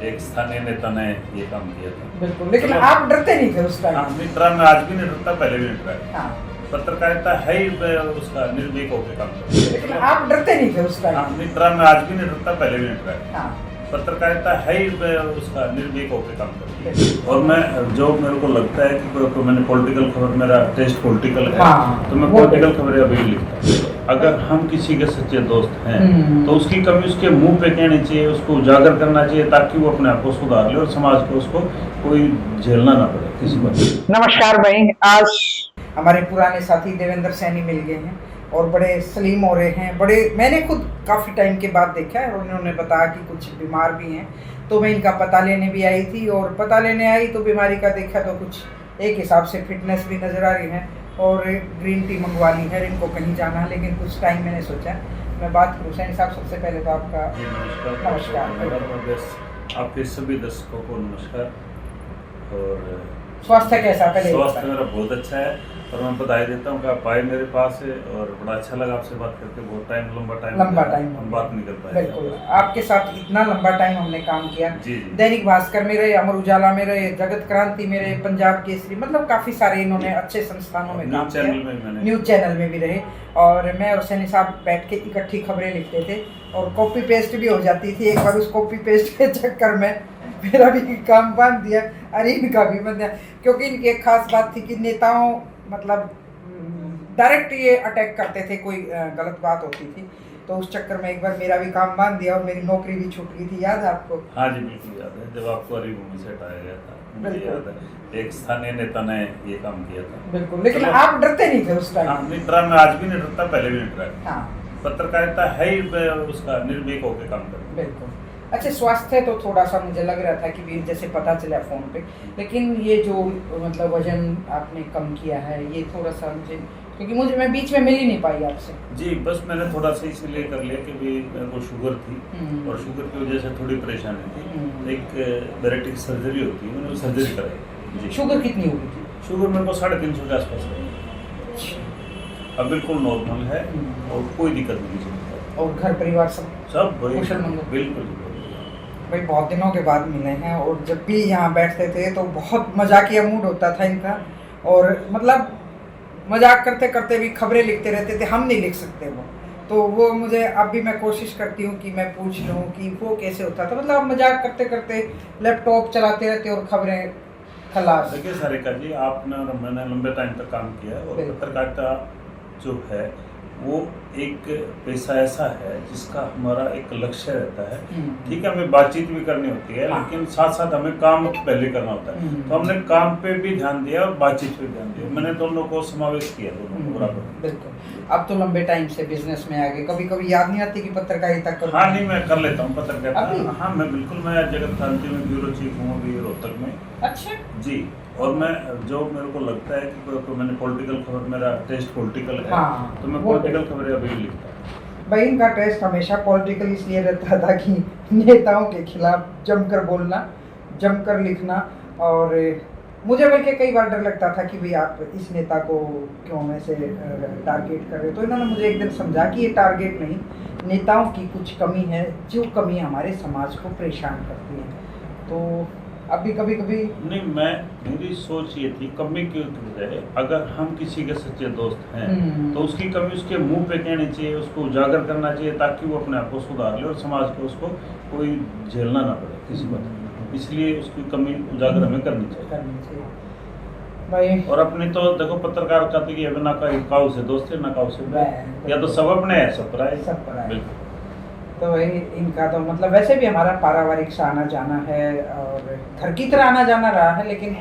एक स्थानीय नेता ने ये काम किया था। बिल्कुल, लेकिन आप डरते नहीं थे उस टाइम? हाँ, नहीं डरा, मैं आज भी नहीं डरता, पहले भी नहीं डरा। हाँ, पत्रकारिता है ही उसका निर्भीक होकर काम करता है। लेकिन आप डरते नहीं थे उस टाइम? हाँ, नहीं डरा, मैं आज भी नहीं डरता, पहले भी नहीं डरा। हाँ, पत्रकारिता है ही उसका निर्भीक होकर काम करती है। और मैं जो मेरे को लगता है कि मैंने पॉलिटिकल खबर, मेरा टेस्ट पॉलिटिकल है, हाँ, तो मैं पॉलिटिकल खबरें अभी लिखता हूँ। अगर हम किसी के सच्चे दोस्त हैं तो उसकी कमी उसके मुंह पे कहनी चाहिए, उसको उजागर करना चाहिए, ताकि वो अपने आप को सुधार ले और समाज को उसको कोई झेलना ना पड़े किसी बात। नमस्कार भाई, आज हमारे पुराने साथी देवेंद्र सैनी मिल गए हैं और बड़े सलीम हो रहे हैं। बड़े मैंने खुद काफ़ी टाइम के बाद देखा है और उन्होंने बताया कि कुछ बीमार भी हैं, तो मैं इनका पता लेने भी आई थी और पता लेने आई तो बीमारी का देखा तो कुछ एक हिसाब से फिटनेस भी नज़र आ रही है और ग्रीन टी मंगवा ली है, इनको कहीं जाना है, लेकिन कुछ टाइम मैंने सोचा मैं बात करूँ। सैनी साहब, सबसे पहले तो आपका नमस्कार। आपके सभी दर्शकों को नमस्कार। और स्वास्थ्य कैसा? पहले स्वास्थ्य मेरा बहुत अच्छा है और मैं बधाई देता हूँ कि आप आए मेरे पास है और बड़ा अच्छा लगा आपसे बात करके। बहुत लंबा टाइम हम बात नहीं कर पाए। बिल्कुल, आपके साथ इतना लंबा टाइम हमने काम किया। जी। दैनिक भास्कर में रहे, अमर उजाला में रहे, जगत क्रांति में रहे, पंजाब केसरी, मतलब काफ़ी सारे इन्होंने अच्छे संस्थानों में काम किया। न्यूज़ चैनल में भी रहे और मैं और सैनी साहब बैठ के इकट्ठी खबरें लिखते थे और कॉपी पेस्ट भी हो जाती थी। एक बार उस कॉपी पेस्ट के चक्कर में मेरा भी काम बांध दिया और इनका भी बंद दिया, क्योंकि इनकी एक खास बात थी कि नेताओं मतलब डायरेक्ट ये अटैक करते थे, कोई गलत बात होती थी तो उस चक्कर में एक बार मेरा भी काम बांध दिया और मेरी नौकरी भी छूट गई थी। याद है आपको? हाँ जी, बिल्कुल याद है, जब आपको हरिभूमि से हटाया गया था, मुझे याद है। एक स्थानीय नेता ने ये काम किया था। बिल्कुल, लेकिन आप डरते नहीं थे उस टाइम? हाँ, नहीं डरा, मैं आज भी नहीं डरता, पहले भी नहीं डरा। हाँ, पत्रकारिता है ही उसका निर्भीक होकर काम करता है। बिल्कुल। अच्छा, स्वास्थ्य तो थोड़ा सा मुझे लग रहा था कि भी जैसे पता चला फ़ोन पे, लेकिन ये जो मतलब वजन आपने कम किया है ये थोड़ा सा मुझे, क्योंकि मैं बीच में मिल ही नहीं पाई आपसे। जी, बस मैंने थोड़ा सा इसलिए कर लिया कि भी मेरे को शुगर थी और शुगर की वजह से थोड़ी परेशानी थी। एक बेरेटिक सर्जरी होती है, मैंने सर्जरी कराई जी। शुगर कितनी हो गई थी? शुगर मेरे को 350 के आसपास है। अब बिल्कुल नॉर्मल है और कोई दिक्कत नहीं है। और घर परिवार सब कुशल मंगल? बिल्कुल भाई, बहुत दिनों के बाद मिले हैं और जब भी यहाँ बैठते थे तो बहुत मजाकिया मूड होता था इनका और मतलब मजाक करते करते भी खबरें लिखते रहते थे। हम नहीं लिख सकते वो, तो वो मुझे अब भी मैं कोशिश करती हूँ कि मैं पूछ लूँ कि वो कैसे होता था। मतलब मजाक करते करते लैपटॉप चलाते रहते और खबरें खलास। देखिए सारिका जी, आपने और मैंने लंबे टाइम तक काम किया है और पत्रकारिता जो है वो एक पेशा ऐसा है जिसका हमारा एक लक्ष्य रहता है। ठीक है, हमें बातचीत भी करनी होती है, लेकिन साथ साथ हमें काम पहले करना होता है। तो हमने काम पे भी ध्यान दिया और बातचीत पे ध्यान दिया। मैंने दोनों को समावेश किया, दोनों को बराबर। बिल्कुल। अब तो लंबे टाइम से बिजनेस में आ गए, कभी कभी याद नहीं आती कि पत्रकारिता करूं? हाँ, नहीं मैं कर लेता हूँ पत्रकारिता। हाँ, मैं बिल्कुल, मैं जगत क्रांति में ब्यूरो चीफ हूँ अभी रोहतक में। अच्छा जी। और मैं जो मेरे को लगता है कि मैंने पॉलिटिकल खबर, मेरा टेस्ट पॉलिटिकल है। हाँ, तो मैं पॉलिटिकल खबरें अभी लिखता हूँ। भाई, इनका टेस्ट हमेशा पॉलिटिकल इसलिए रहता था कि नेताओं के खिलाफ जमकर बोलना, जमकर लिखना। और मुझे बल्कि कई बार डर लगता था कि भाई आप इस नेता को क्यों ऐसे टारगेट कर रहे हो। तो इन्होंने मुझे एक दिन समझा कि ये टारगेट नहीं, नेताओं की कुछ कमी है, जो कमी हमारे समाज को परेशान करती है। तो अभी कभी नहीं, मेरी सोच ये थी, कमी क्यों है, अगर हम किसी के सच्चे दोस्त हैं तो उसकी कमी उसके मुंह पे कहनी चाहिए, उसको उजागर करना चाहिए, ताकि वो अपने आप को सुधार ले और समाज को उसको कोई झेलना ना पड़े किसी बात। इसलिए उसकी कमी उजागर हमें करनी चाहिए भाई। और अपनी तो देखो, पत्रकार कहते कि ना काऊ से दोस्त है ना काऊ से, या तो सब अपने है सब पराए। बिल्कुल। तो वही इनका तो मतलब वैसे भी हमारा पारिवारिक सा आना जाना है और घर की तरह आना जाना रहा है, लेकिन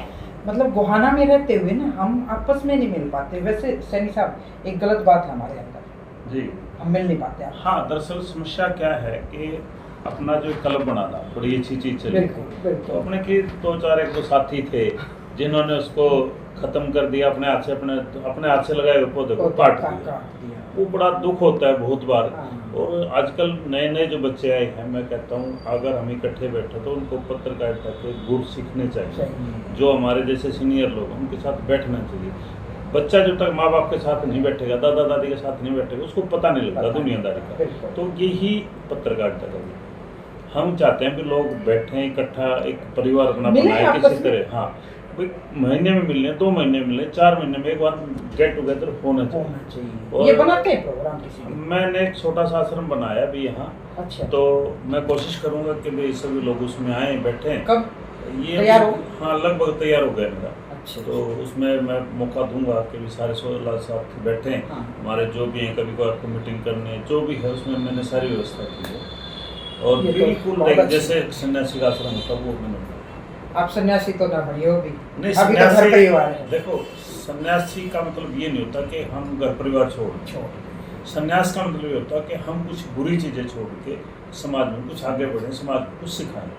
मतलब गोहाना में रहते हुए ना हम आपस में नहीं मिल पाते। वैसे सैनी साहब, एक गलत बात है हमारे अंदर जी, हम मिल नहीं पाते। हाँ, दरअसल समस्या क्या है कि अपना जो क्लब बनाना बड़ी अच्छी चीज चली। तो अपने की 2-4 साथी थे जिन्होंने उसको खत्म कर दिया, अपने हाथ से लगाए हुए पौधे को काट दिया। वो बड़ा दुख होता है बहुत बार। और आजकल नए जो बच्चे आए हैं, मैं कहता हूँ अगर हम इकट्ठे बैठे तो उनको पत्रकारिता के गुर सीखने चाहिए। जो हमारे जैसे सीनियर लोग, उनके साथ बैठना चाहिए। बच्चा जब तक माँ बाप के साथ नहीं बैठेगा, दादा दादी के साथ नहीं बैठेगा, उसको पता नहीं लगता दुनियादारी का। तो यही पत्रकारिता का हम चाहते हैं कि लोग बैठे इकट्ठा एक परिवार अपना मिलें बनाए आपस किसी में। तरह। हाँ, भाई महीने में मिलने, 2 महीने में मिलने, 4 महीने में एक बार गेट टुगेदर होना चाहिए। होना चाहिए। और ये बनाते हैं प्रोग्राम किसी भी? मैंने एक छोटा सा आश्रम बनाया भी यहाँ, अच्छा, तो मैं कोशिश करूंगा कि भाई सभी लोग उसमें आए बैठे। कब ये तैयार हो? हाँ, लगभग तैयार हो गया मेरा। अच्छा, तो उसमें मैं मौका दूंगा कि भी सारे 16 साथी बैठे हैं, हाँ। हमारे जो भी हैं, कभी को आपको मीटिंग करने जो भी है, उसमें मैंने सारी व्यवस्था की है। और ये तो बिल्कुल बहुत एक अच्छी- जैसे सन्यासी का आश्रम होता है वो मैंने बनाया। आप सन्यासी तो ना बनिए हो भी, नहीं, अभी तो घर परिवार है। देखो, सन्यासी का मतलब ये नहीं होता कि हम घर परिवार छोड़ दें। सन्यास का मतलब ये होता है कि हम कुछ बुरी चीजें छोड़ के समाज में कुछ आगे बढ़ें, समाज को कुछ सिखाएं।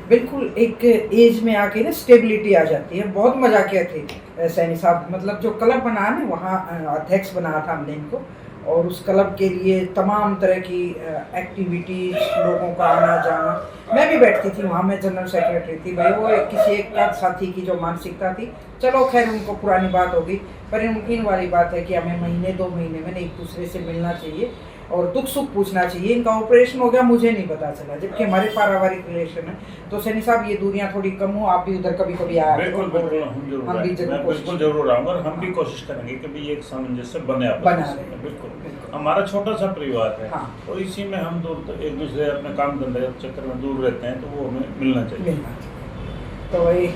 बिल्कुल, एक एज में आके ना स्टेबिलिटी आ जाती है। बहुत मजा किए थे सैनी साहब, मतलब जो क्लब बना ना, वहाँ अध्यक्ष बनाया था हमने इनको, और उस क्लब के लिए तमाम तरह की एक्टिविटीज, लोगों का आना जाना, मैं भी बैठती थी वहाँ, मैं जनरल सेक्रेटरी थी। भाई वो किसी एक साथी की जो मानसिकता थी, चलो खैर उनको पुरानी बात होगी, पर इन वाली बात है कि हमें महीने 2 महीने में एक दूसरे से मिलना चाहिए और दुख सुख पूछना चाहिए। इनका ऑपरेशन हो गया, मुझे नहीं पता चला, जबकि हमारे पारिवारिक रिलेशन है। तो सैनी साहब, ये दूरियां थोड़ी कम हो, आप भी उधर कभी कभी आए। बिल्कुल बिल्कुल, हम जरूर हम भी आएंगे। मैं बिल्कुल जरूर आऊंगा, और हम भी कोशिश करेंगे कि भी एक सामंजस्य बने आपस बना में। रहे। बिल्कुल, बिल्कुल। हमारा छोटा सा परिवार है, हाँ। और इसी में हम दूर एक दूसरे अपने काम धंधे के चक्कर में दूर रहते हैं, तो वो हमें मिलना चाहिए। तो वही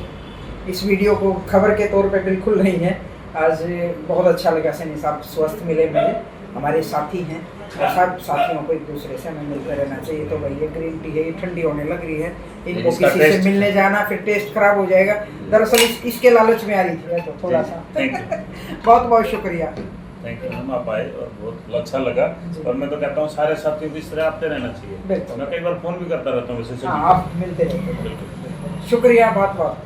इस वीडियो को खबर के तौर पे बिल्कुल नहीं है। आज बहुत अच्छा लगा सैनी साहब, स्वस्थ मिले मुझे, हमारे साथी हैं, और सब साथियों को एक दूसरे से हमें मिलते रहना चाहिए। तो भाई ये ग्रीन टी है, ये ठंडी होने लग रही है, इनको इसका किसी से टेस्ट- मिलने जाना फिर टेस्ट खराब हो जाएगा। दरअसल इसके लालच में आ रही थी, तो थोड़ा सा थैंक यू। बहुत बहुत शुक्रिया। थैंक यू मैम, आप आए और बहुत अच्छा लगा। जी। और मैं तो कहता हूँ सारे साथियों को इस तरह आते रहना चाहिए। बिल्कुल। मैं कई बार फोन भी करता रहता हूँ वैसे हाँ, सभी आप मिलते रहते हैं। बिल्कुल। शुक्रिया बहुत बहुत।